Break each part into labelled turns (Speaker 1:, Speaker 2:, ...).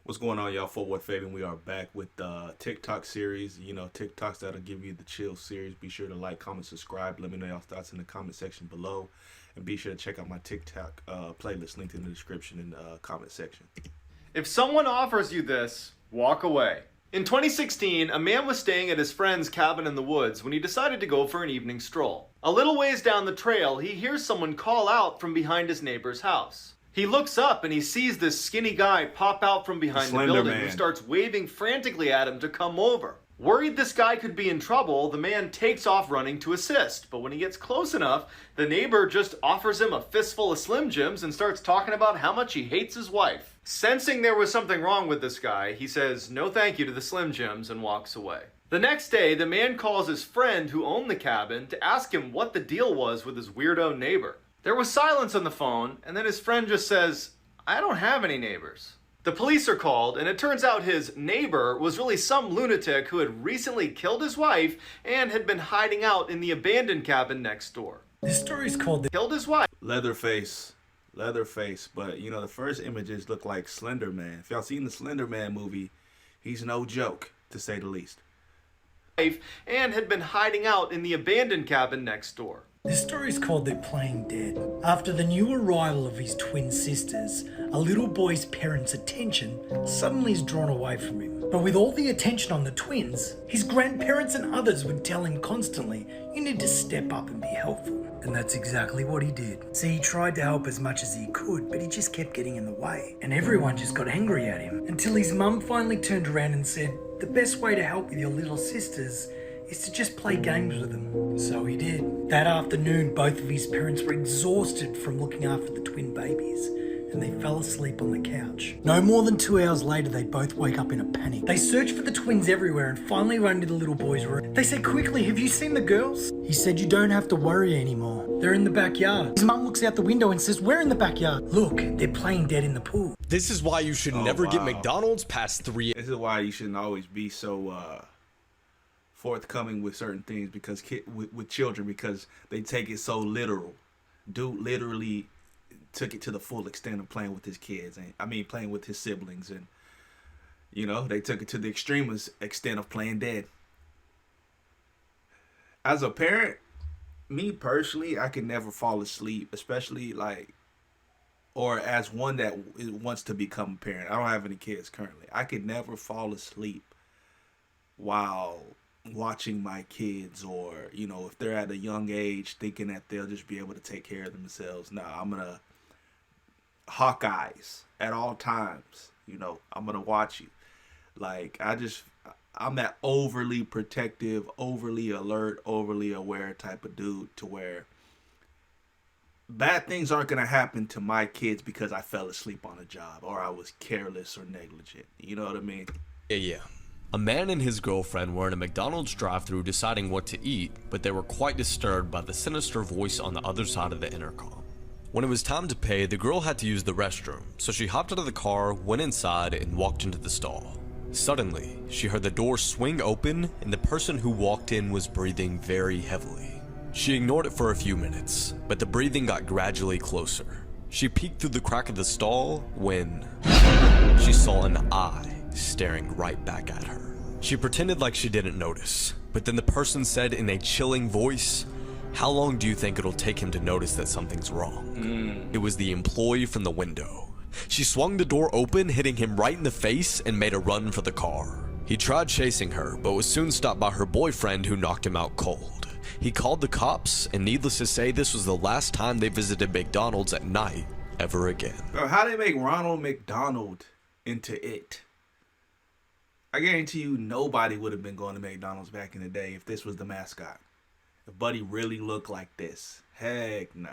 Speaker 1: What's going on, y'all? BigBossFabo, and we are back with the TikTok series. You know, TikToks that'll give you the chill series. Be sure to like, comment, subscribe. Let me know y'all thoughts in the comment section below. And be sure to check out my TikTok playlist linked in the description in the comment section.
Speaker 2: If someone offers you this, walk away. In 2016, a man was staying at his friend's cabin in the woods when he decided to go for an evening stroll. A little ways down the trail, he hears someone call out from behind his neighbor's house. He looks up and he sees this skinny guy pop out from behind the building who starts waving frantically at him to come over. Worried this guy could be in trouble, the man takes off running to assist. But when he gets close enough, the neighbor just offers him a fistful of Slim Jims and starts talking about how much he hates his wife. Sensing there was something wrong with this guy, he says no thank you to the Slim Jims and walks away. The next day, the man calls his friend who owned the cabin to ask him what the deal was with his weirdo neighbor. There was silence on the phone, and then his friend just says, "I don't have any neighbors." The police are called, and it turns out his neighbor was really some lunatic who had recently killed his wife and had been hiding out in the abandoned cabin next door.
Speaker 3: This story's called
Speaker 2: Killed his wife.
Speaker 1: Leatherface, but you know, the first images look like Slender Man. If y'all seen the Slender Man movie, he's no joke, to say the least.
Speaker 2: And had been hiding out in the abandoned cabin next door.
Speaker 3: This story's called They're Playing Dead. After the new arrival of his twin sisters, a little boy's parents' attention suddenly is drawn away from him. But with all the attention on the twins, his grandparents and others would tell him constantly, "You need to step up and be helpful." And that's exactly what he did. See, he tried to help as much as he could, but he just kept getting in the way. And everyone just got angry at him, until his mum finally turned around and said, "The best way to help with your little sisters is to just play games with them." So he did. That afternoon, both of his parents were exhausted from looking after the twin babies, and they fell asleep on the couch. No more than 2 hours later, they both wake up in a panic. They search for the twins everywhere and finally run to the little boy's room. They say, "Quickly, have you seen the girls?" He said, "You don't have to worry anymore. They're in the backyard." His mum looks out the window and says, "We're in the backyard. Look, they're playing dead in the pool."
Speaker 4: This is why you should never get McDonald's past 3.
Speaker 1: This is why you shouldn't always be so forthcoming with certain things, because with children, because they take it so literal. Dude literally took it to the full extent of playing with his kids, and playing with his siblings, and you know, they took it to the extremist extent of playing dead. As a parent, me personally, I could never fall asleep, especially or as one that wants to become a parent. I don't have any kids currently. I could never fall asleep while watching my kids, or you know, if they're at a young age, thinking that they'll just be able to take care of themselves. No, I'm gonna hawk eyes at all times. You know, I'm gonna watch you. I'm that overly protective, overly alert, overly aware type of dude, to where bad things aren't gonna happen to my kids because I fell asleep on a job or I was careless or negligent. You know what I mean?
Speaker 4: Yeah. A man and his girlfriend were in a McDonald's drive-thru deciding what to eat, but they were quite disturbed by the sinister voice on the other side of the intercom. When it was time to pay, the girl had to use the restroom, so she hopped out of the car, went inside, and walked into the stall. Suddenly, she heard the door swing open, and the person who walked in was breathing very heavily. She ignored it for a few minutes, but the breathing got gradually closer. She peeked through the crack of the stall when she saw an eye staring right back at her. She pretended like she didn't notice, but then the person said in a chilling voice, "How long do you think it'll take him to notice that something's wrong?" It was the employee from the window. She swung the door open, hitting him right in the face, and made a run for the car. He tried chasing her, but was soon stopped by her boyfriend, who knocked him out cold. He called the cops, and needless to say, this was the last time they visited McDonald's at night ever again.
Speaker 1: Bro, how they make Ronald McDonald into it? I guarantee you nobody would have been going to McDonald's back in the day if this was the mascot. If Buddy really looked like this. Heck nah.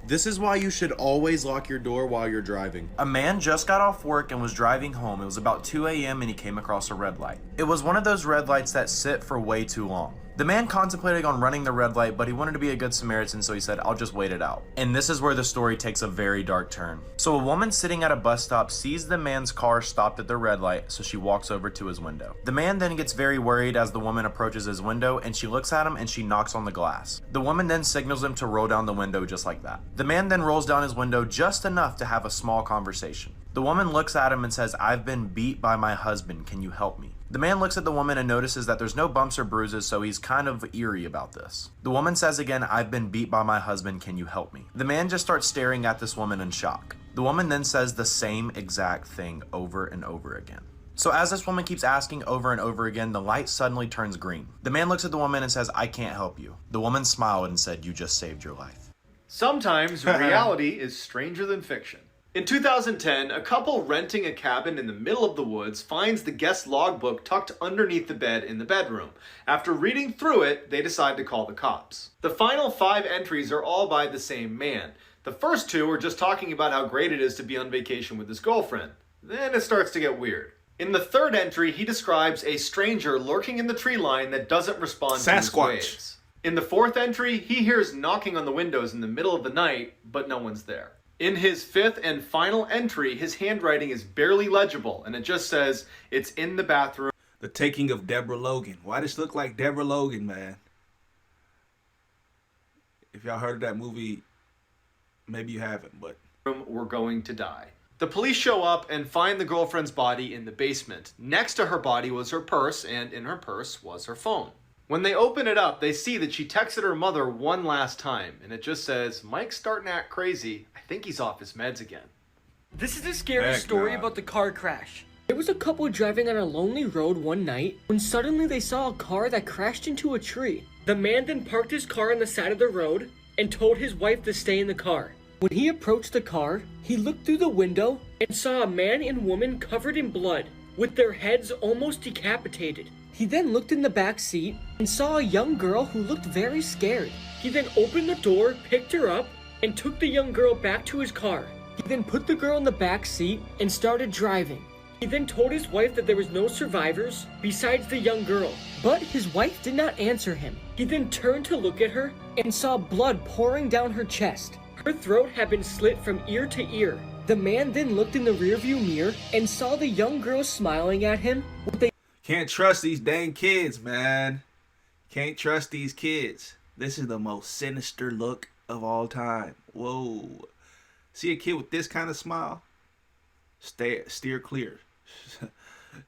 Speaker 5: This is why you should always lock your door while you're driving.
Speaker 6: A man just got off work and was driving home. It was about 2 a.m. and he came across a red light. It was one of those red lights that sit for way too long. The man contemplated on running the red light, but he wanted to be a good Samaritan, so he said, "I'll just wait it out." And this is where the story takes a very dark turn. So a woman sitting at a bus stop sees the man's car stopped at the red light, so she walks over to his window. The man then gets very worried as the woman approaches his window, and she looks at him and she knocks on the glass. The woman then signals him to roll down the window just like that. The man then rolls down his window just enough to have a small conversation. The woman looks at him and says, "I've been beat by my husband, can you help me?" The man looks at the woman and notices that there's no bumps or bruises, so he's kind of eerie about this. The woman says again, "I've been beat by my husband, can you help me?" The man just starts staring at this woman in shock. The woman then says the same exact thing over and over again. So as this woman keeps asking over and over again, the light suddenly turns green. The man looks at the woman and says, "I can't help you." The woman smiled and said, "You just saved your life."
Speaker 2: Sometimes reality is stranger than fiction. In 2010, a couple renting a cabin in the middle of the woods finds the guest logbook tucked underneath the bed in the bedroom. After reading through it, they decide to call the cops. The final 5 entries are all by the same man. The first 2 are just talking about how great it is to be on vacation with his girlfriend. Then it starts to get weird. In the 3rd entry, he describes a stranger lurking in the tree line that doesn't respond to his
Speaker 1: Sasquatch.
Speaker 2: waves. In the 4th entry, he hears knocking on the windows in the middle of the night, but no one's there. In his 5th and final entry, his handwriting is barely legible, and it just says, "It's in the bathroom."
Speaker 1: The Taking of Deborah Logan. Why does this look like Deborah Logan, man? If y'all heard of that movie, maybe you haven't, but...
Speaker 2: "We're going to die." The police show up and find the girlfriend's body in the basement. Next to her body was her purse, and in her purse was her phone. When they open it up, they see that she texted her mother one last time, and it just says, "Mike's starting to act crazy. I think he's off his meds again."
Speaker 7: This is a scary
Speaker 1: Heck
Speaker 7: story
Speaker 1: nah.
Speaker 7: about the car crash. There was a couple driving on a lonely road one night when suddenly they saw a car that crashed into a tree. The man then parked his car on the side of the road and told his wife to stay in the car. When he approached the car, he looked through the window and saw a man and woman covered in blood, with their heads almost decapitated. He then looked in the back seat and saw a young girl who looked very scared. He then opened the door, picked her up, and took the young girl back to his car. He then put the girl in the back seat and started driving. He then told his wife that there was no survivors besides the young girl, but his wife did not answer him. He then turned to look at her and saw blood pouring down her chest. Her throat had been slit from ear to ear. The man then looked in the rearview mirror and saw the young girl smiling at him with a
Speaker 1: Can't trust these dang kids, man. Can't trust these kids. This is the most sinister look of all time. Whoa. See a kid with this kind of smile? Steer clear.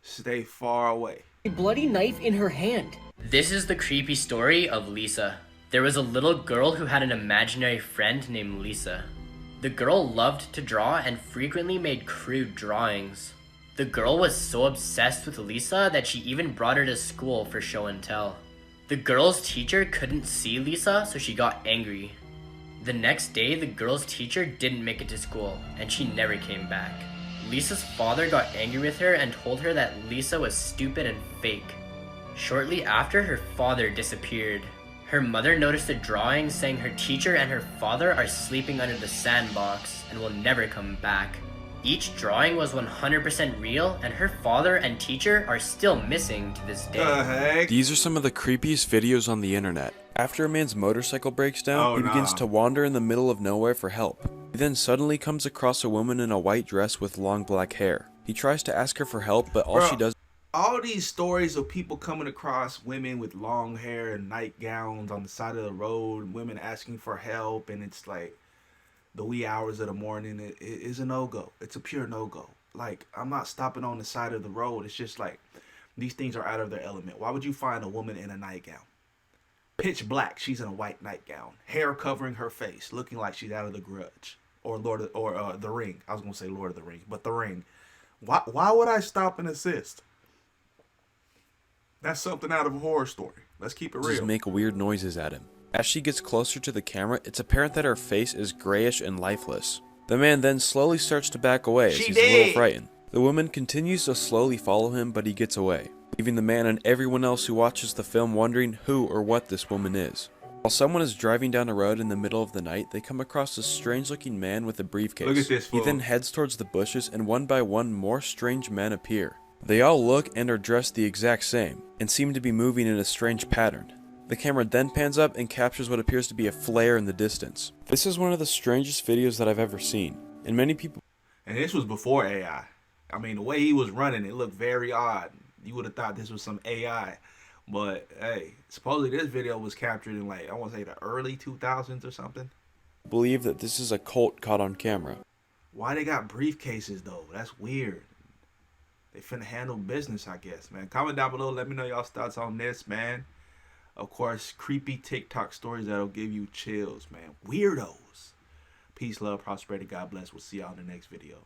Speaker 1: Stay far away.
Speaker 7: bloody knife in her hand.
Speaker 8: This is the creepy story of Lisa. There was a little girl who had an imaginary friend named Lisa. The girl loved to draw and frequently made crude drawings. The girl was so obsessed with Lisa that she even brought her to school for show and tell. The girl's teacher couldn't see Lisa, so she got angry. The next day, the girl's teacher didn't make it to school, and she never came back. Lisa's father got angry with her and told her that Lisa was stupid and fake. Shortly after, her father disappeared. Her mother noticed a drawing saying her teacher and her father are sleeping under the sandbox and will never come back. Each drawing was 100% real, and her father and teacher are still missing to this day.
Speaker 1: Heck?
Speaker 9: These are some of the creepiest videos on the internet. After a man's motorcycle breaks down, he begins to wander in the middle of nowhere for help. He then suddenly comes across a woman in a white dress with long black hair. He tries to ask her for help, but all she does...
Speaker 1: All these stories of people coming across women with long hair and nightgowns on the side of the road, women asking for help, and it's like the wee hours of the morning, it is a no-go. It's a pure no-go. Like, I'm not stopping on the side of the road. It's just like, these things are out of their element. Why would you find a woman in a nightgown? Pitch black, she's in a white nightgown. Hair covering her face, looking like she's out of The Grudge. Or The Ring. I was going to say Lord of the Rings, but The Ring. Why would I stop and assist? That's something out of a horror story. Let's keep it real.
Speaker 9: Just make weird noises at him. As she gets closer to the camera, it's apparent that her face is grayish and lifeless. The man then slowly starts to back away as he's a little frightened. The woman continues to slowly follow him, but he gets away, leaving the man and everyone else who watches the film wondering who or what this woman is. While someone is driving down a road in the middle of the night, they come across a strange-looking man with a briefcase.
Speaker 1: Look at this fool.
Speaker 9: He then heads towards the bushes, and one by one, more strange men appear. They all look and are dressed the exact same, and seem to be moving in a strange pattern. The camera then pans up and captures what appears to be a flare in the distance. This is one of the strangest videos that I've ever seen, and many people...
Speaker 1: And this was before AI. I mean, the way he was running, it looked very odd. You would have thought this was some AI. But, hey, supposedly this video was captured in, like, I want to say the early 2000s or something.
Speaker 9: believe that this is a cult caught on camera.
Speaker 1: Why they got briefcases though? That's weird. They finna handle business, I guess, man. Comment down below. Let me know y'all's thoughts on this, man. Of course, creepy TikTok stories that'll give you chills, man. Weirdos. Peace, love, prosperity. God bless. We'll see y'all in the next video.